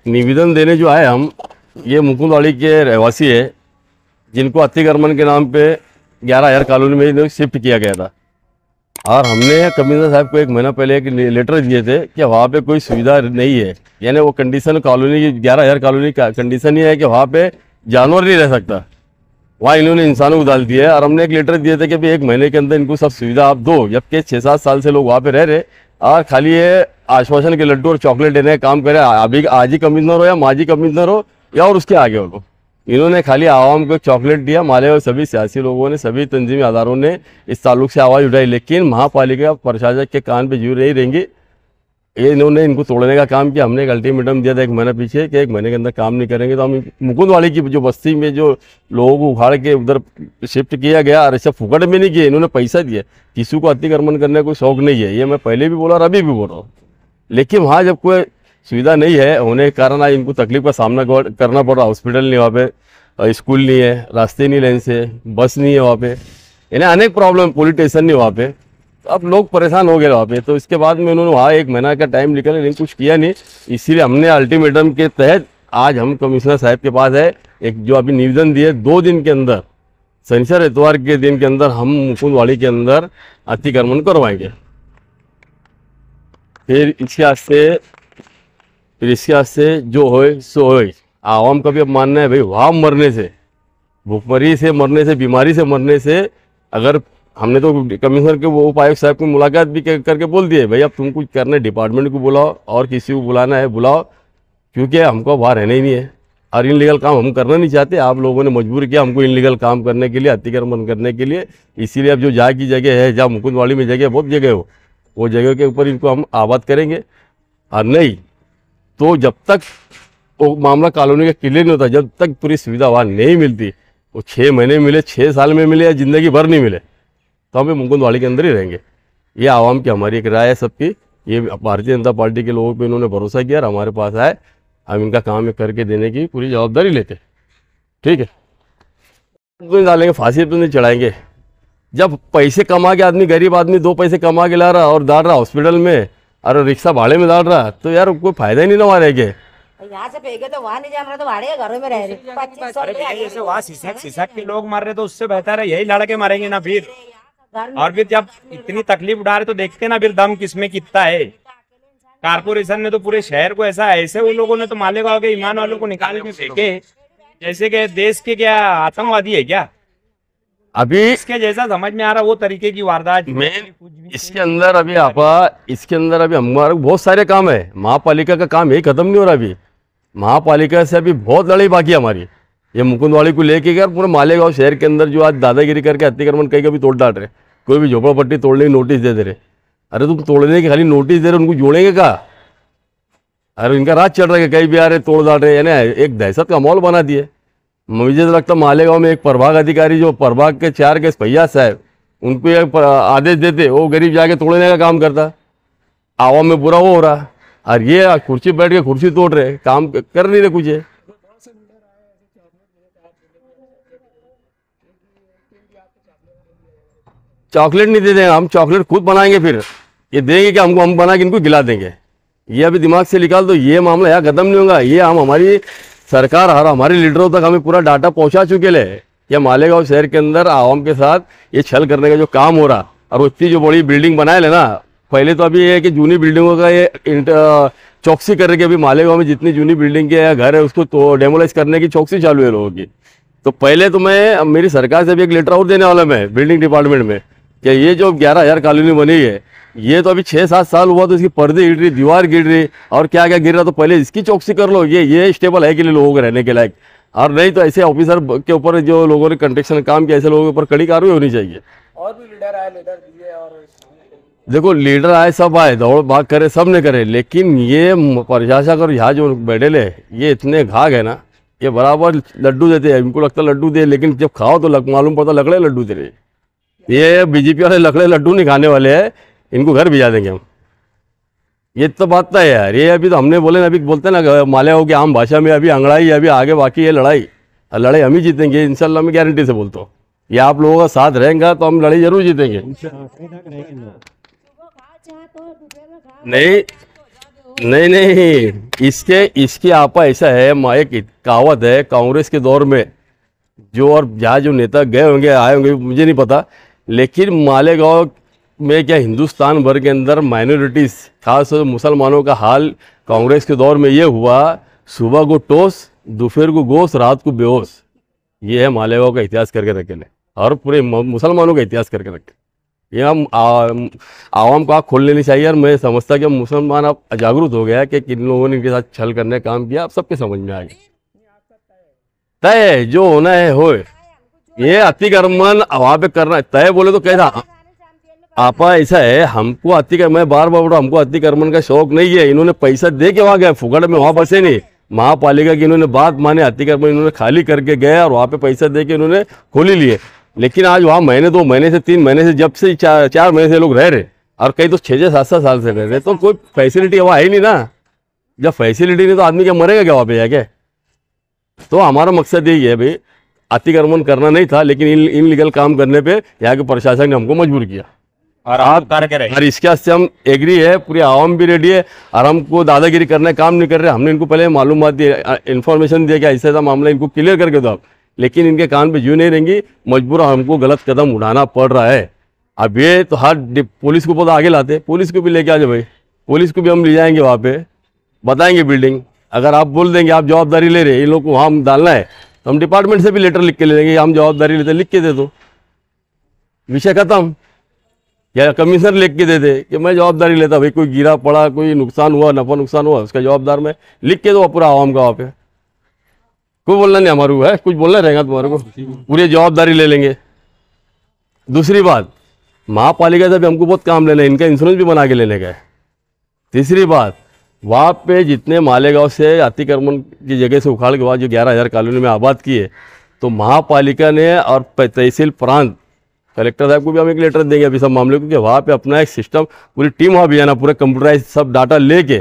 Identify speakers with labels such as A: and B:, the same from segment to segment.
A: निवेदन देने जो आए हम, ये मुकुंदवाड़ी के रहवासी है, जिनको अतिक्रमण के नाम पे 11,000 कॉलोनी में इन्हें शिफ्ट किया गया था। और हमने कमिश्नर साहब को 1 महीना पहले एक लेटर दिए थे कि वहाँ पे कोई सुविधा नहीं है, यानी वो कंडीशन कॉलोनी की 11,000 कॉलोनी का कंडीशन ये है कि वहाँ पे जानवर नहीं रह सकता, वहाँ इन्होंने इंसानों को डाल दिया है। और हमने एक लेटर दिए थे कि भाई 1 महीने के अंदर इनको सब सुविधा आप दो, जबकि 6-7 साल से लोग वहाँ पे रह रहे और खाली ये आश्वासन के लड्डू और चॉकलेट देने का काम करे। अभी आज ही कमिश्नर हो या माजी कमिश्नर हो या और उसके आगे हो लोग, इन्होंने खाली आवाम को चॉकलेट दिया। माले और सभी सियासी लोगों ने, सभी तंजीमी अदारों ने इस ताल्लुक से आवाज़ उठाई, लेकिन महापालिका प्रशासक के कान पे जू नहीं रहेंगी। ये इन्होंने इनको तोड़ने का काम किया। हमने एक अल्टीमेटम दिया था 1 महीना पीछे कि 1 महीने के अंदर काम नहीं करेंगे तो हम मुकुंदवाड़ी की जो बस्ती में जो लोगों को उखाड़ के उधर शिफ्ट किया गया, और ऐसा फुकट में नहीं किया, इन्होंने पैसा दिया। किसी को अतिक्रमण करने का कोई शौक नहीं है, ये मैं पहले भी बोला और अभी भी बोल रहा हूँ। लेकिन वहाँ जब कोई सुविधा नहीं है होने के कारण आज इनको तकलीफ का सामना करना पड़ रहा। हॉस्पिटल नहीं वहाँ पे, स्कूल नहीं है, रास्ते नहीं लाइन से, बस नहीं है वहाँ पे, यानी अनेक प्रॉब्लम, पुलिस स्टेशन नहीं वहाँ पे। तो अब लोग परेशान हो गए वहाँ पे। तो इसके बाद में उन्होंने वहाँ 1 महीना का टाइम निकला, लेकिन कुछ किया नहीं। इसीलिए हमने अल्टीमेटम के तहत आज हम कमिश्नर साहब के पास है, एक जो अभी निवेदन दिए 2 दिन के अंदर, शनिवार इतवार के दिन के अंदर हम मुकुंदवाड़ी के अंदर अतिक्रमण करवाएंगे। फिर इसके वास्ते जो होए सो होए। आवाम का भी अब मानना है भाई, वहाँ मरने से, भूखमरी से मरने से, बीमारी से मरने से, अगर हमने तो कमिश्नर के वो उपायुक्त साहब को मुलाकात भी करके बोल दिए भाई अब तुम कुछ करना है डिपार्टमेंट को बुलाओ और किसी को बुलाना है बुलाओ, क्योंकि हमको बाहर रहना ही नहीं है और इनलीगल काम हम करना नहीं चाहते। आप लोगों ने मजबूर किया हमको इनलीगल काम करने के लिए, अतिक्रमण करने के लिए। इसीलिए अब जो जहाँ की जगह है, जहाँ मुकुंदवाड़ी में जगह, बहुत जगह हो, वो जगह के ऊपर इनको हम आबाद करेंगे। और नहीं तो जब तक वो मामला कॉलोनी का क्लियर नहीं होता, जब तक पूरी सुविधा वहाँ नहीं मिलती, वो 6 महीने मिले, 6 साल में मिले या ज़िंदगी भर नहीं मिले, तो हम मुकुंदवाड़ी के अंदर ही रहेंगे। ये आवाम की हमारी एक राय है सबकी। ये भारतीय जनता पार्टी के लोगों पे इन्होंने भरोसा किया और हमारे पास आए, हम इनका काम करके देने की पूरी जवाबदारी लेते। ठीक है, तो नहीं डालेंगे, फांसी तो नहीं चढ़ाएंगे। जब पैसे कमा के आदमी, गरीब आदमी 2 पैसे कमा के ला रहा और डाल रहा हॉस्पिटल में और रिक्शा भाड़े में डाल रहा, तो यार कोई फायदा ही नहीं ना वहाँ रह के।
B: यहाँ से फेंके तो वहाँ नहीं जान रहा, तो भाड़े घरों में रह रहे 2500
C: जैसे वहाँ सिसक के लोग मर रहे, तो उससे बेहतर है यही लड़के मरेंगे ना फिर। और फिर जब इतनी तकलीफ उठा रहे तो देखते ना फिर दम किसमें कितना है। कारपोरेशन ने तो पूरे शहर को ऐसे उन लोगों ने तो मालेगांव के ईमान वालों को निकाल के फेंके, जैसे कि देश के क्या आतंकवादी है क्या।
A: अभी
C: इसके जैसा समझ में आ रहा वो तरीके की वारदात
A: में इसके अंदर अभी इसके अंदर अभी हमारे बहुत सारे काम है। महापालिका का काम यही खत्म नहीं हो रहा। अभी महापालिका से अभी बहुत लड़ाई बाकी है हमारी। ये मुकुंदवाड़ी को लेके गया, पूरे मालेगांव शहर के अंदर जो आज दादागिरी करके अतिक्रमण कहीं कभी तोड़ डाल रहे, कोई भी झोपड़पट्टी तोड़ने की नोटिस दे रहे। अरे तुम तोड़ने की खाली नोटिस दे रहे, उनको जोड़ेंगे क्या? अरे इनका राज चल रहा है, कहीं भी आ रहे तोड़ डाल रहे, यानी एक दहशत का माहौल बना दिए। मुझे तो लगता मालेगांव में एक प्रभाग अधिकारी, जो प्रभाग के 4 के भैया साहब, उनको एक आदेश देते, वो गरीब जाके तोड़ने का काम करता। आवाम में बुरा वो हो रहा, और ये कुर्सी बैठ के कुर्सी तोड़ रहे, काम कर नहीं रहे कुछ। है चॉकलेट नहीं दे देंगे हम, चॉकलेट खुद बनाएंगे। फिर ये देंगे कि हमको, हम बना के इनको खिला देंगे। ये अभी दिमाग से निकाल दो, ये मामला यहाँ खत्म नहीं होगा। ये हम, हमारी सरकार और हमारे लीडरों तक हमें पूरा डाटा पहुंचा चुके ले। या मालेगांव शहर के अंदर आवाम के साथ ये छल करने का जो काम हो रहा, और वो इतनी जो बड़ी बिल्डिंग बनाए लेना, पहले तो अभी ये है कि जूनी बिल्डिंगों का ये चौकसी करके, अभी मालेगांव में जितनी जूनी बिल्डिंग के घर है उसको तो डेमोलाइज करने की चौकसी चालू है लोगों की। तो पहले तो मैं, मेरी सरकार से भी एक लेटर और देने वाला मैं बिल्डिंग डिपार्टमेंट में, कि ये जो 11,000 कॉलोनी बनी है, ये तो अभी 6-7 साल हुआ तो इसकी पर्दे गिर रही, दीवार गिर रही और क्या क्या गिर रहा, तो पहले इसकी चौकसी कर लो। ये स्टेबल है कि नहीं लोगों को रहने के लायक, और नहीं तो ऐसे ऑफिसर के ऊपर जो लोगों ने कंस्ट्रक्शन काम किया, ऐसे लोगों के ऊपर कड़ी कार्रवाई होनी चाहिए।
C: और भी लीडर आए, लीडर दिए, और
A: देखो लीडर आए, सब आए, दौड़ भाग करे, सब ने करे, लेकिन ये प्रशासक और यहाँ जो बैठे ले, ये इतने घाघ है ना, ये बराबर लड्डू देते हैं। इनको लगता लड्डू दे, लेकिन जब खाओ तो मालूम पड़ता लकड़े लड्डू दे रहे। ये बीजेपी वाले लकड़े लड्डू नहीं खाने वाले हैं, इनको घर भिजा देंगे हम। ये तो बात है यार। ये अभी तो हमने बोले ना, अभी बोलते ना मालेगांव की आम भाषा में, अभी अंगड़ाई, अभी आगे बाकी है लड़ाई। लड़ाई हम ही जीतेंगे इंशाल्लाह, मैं गारंटी से बोलता हूँ। ये आप लोगों का साथ रहेगा तो हम लड़ाई जरूर जीतेंगे। नहीं नहीं, इसके आपा ऐसा है, एक कहावत है कांग्रेस के दौर में जो, और जहाँ जो नेता गए होंगे आए होंगे मुझे नहीं पता, लेकिन मालेगांव में क्या हिंदुस्तान भर के अंदर माइनॉरिटीज़ खासतौर से मुसलमानों का हाल कांग्रेस के दौर में ये हुआ, सुबह को टोस, दोपहर को गोश, रात को बेहोश। ये है मालेगांव का इतिहास करके रखे ले, और पूरे मुसलमानों का इतिहास करके रखे। ये हम आवाम को आँख खोल लेनी चाहिए। और मैं समझता कि मुसलमान अब जागरूक हो गया कि किन लोगों ने इनके साथ छल करने का काम किया, अब सबके समझ में आ गया। तय जो होना है हो, ये अतिक्रमण वहाँ पे करना है, तय बोले तो कैसा आपा ऐसा है, हमको अतिक्रमण, मैं बार बार बोल रहा हूं, हमको अतिक्रमण का शौक नहीं है। इन्होंने पैसा दे के वहाँ गए, फुकड़ में वहाँ बसे नहीं। महापालिका की इन्होंने बात माने, अतिक्रमण इन्होंने खाली करके गए और वहाँ पे पैसा दे के इन्होंने खोली लिए। लेकिन आज वहाँ महीने 2 महीने से 3 महीने से, जब से 4 महीने से लोग रह रहे, और कई तो 6-6 7-7 साल से रह रहे, तो कोई फैसिलिटी वहाँ है ही नहीं ना। जब फैसिलिटी नहीं तो आदमी क्या मरेगा क्या वहाँ पे जाके? तो हमारा मकसद यही है भाई, अतिक्रमण करना नहीं था, लेकिन इनलीगल काम करने पे यहाँ के प्रशासन ने हमको मजबूर किया।
C: और आप करके रहे,
A: और इसके वास्ते हम एग्री है, पूरी आवाम भी रेडी है, और हमको दादागिरी करने काम नहीं कर रहे। हमने इनको पहले मालूमात दी, इन्फॉर्मेशन दिया कि ऐसा ऐसा मामला, इनको क्लियर करके दो आप, लेकिन इनके कान पे जू नहीं रहेंगी, मजबूर हमको गलत कदम उठाना पड़ रहा है। अब ये तो हर पुलिस को पता आगे लाते, पुलिस को भी लेके आ जाए भाई, पुलिस को भी हम ले जाएंगे वहाँ पे, बताएंगे बिल्डिंग। अगर आप बोल देंगे आप जवाबदारी ले रहे, इन लोग को वहाँ डालना है, तो हम डिपार्टमेंट से भी लेटर लिख के ले लेंगे, हम जवाबदारी लेते, लिख के दे दो, विषय खत्म। या कमिश्नर लिख के दे दे कि मैं जवाबदारी लेता, भाई कोई गिरा पड़ा, कोई नुकसान हुआ, नफा नुकसान हुआ, उसका जवाबदार मैं, लिख के दो पूरा आवाम का वहाँ पे। कोई बोलना नहीं हमारे को है, कुछ बोलना रहेगा तुम्हारे को, पूरी जवाबदारी ले लेंगे। दूसरी बात, महापालिका से भी हमको बहुत काम लेना है, इनका इंश्योरेंस भी बना के लेने का है। तीसरी बात, वहाँ पे जितने मालेगांव से अतिक्रमण की जगह से उखाड़ के बाद जो 11,000 कॉलोनी में आबाद किए, तो महापालिका ने और तहसील प्रांत कलेक्टर साहब को भी हम एक लेटर देंगे अभी सब मामले को, कि वहाँ पे अपना एक सिस्टम, पूरी टीम वहाँ भी है ना, पूरे कंप्यूटराइज सब डाटा लेके,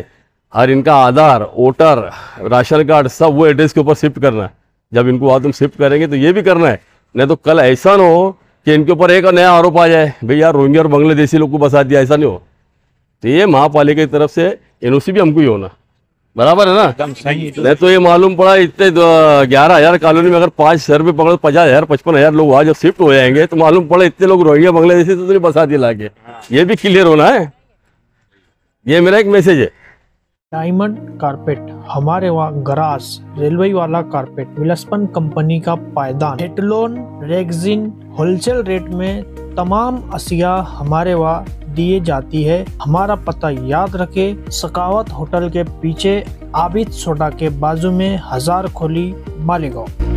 A: और इनका आधार, वोटर, राशन कार्ड सब वो एड्रेस के ऊपर शिफ्ट करना है। जब इनको वहाँ तुम शिफ्ट करेंगे तो ये भी करना है, नहीं तो कल ऐसा ना हो कि इनके ऊपर एक नया आरोप आ जाए, भाई यार रोहिंग्या और बांग्लादेशी लोग को बसा दिया, ऐसा नहीं हो। तो ये महापालिका की तरफ से एनओसी भी हमको ही होना, बराबर है ना?
C: एकदम सही।
A: नहीं तो ये मालूम पड़ा इतने 11,000 कॉलोनी में अगर 5 शहर पे पकड़ो 50,000 55,000 लोग वहाँ जब शिफ्ट हो जाएंगे, तो मालूम पड़ा इतने लोग रोहिंग्या बांग्लादेशी तो नहीं बसा दिया लाके। ये भी क्लियर होना है, ये मेरा एक मैसेज है।
D: डायमंड कारपेट, हमारे वहाँ गराज, रेलवे वाला कारपेट, विलस्पन कंपनी का पायदान, हेटलोन, रेगजिन, होलसेल रेट में तमाम अशिया हमारे वहाँ दिए जाती है। हमारा पता याद रखे, सकावत होटल के पीछे, आबिद सोडा के बाजू में, हजार खोली, मालेगांव।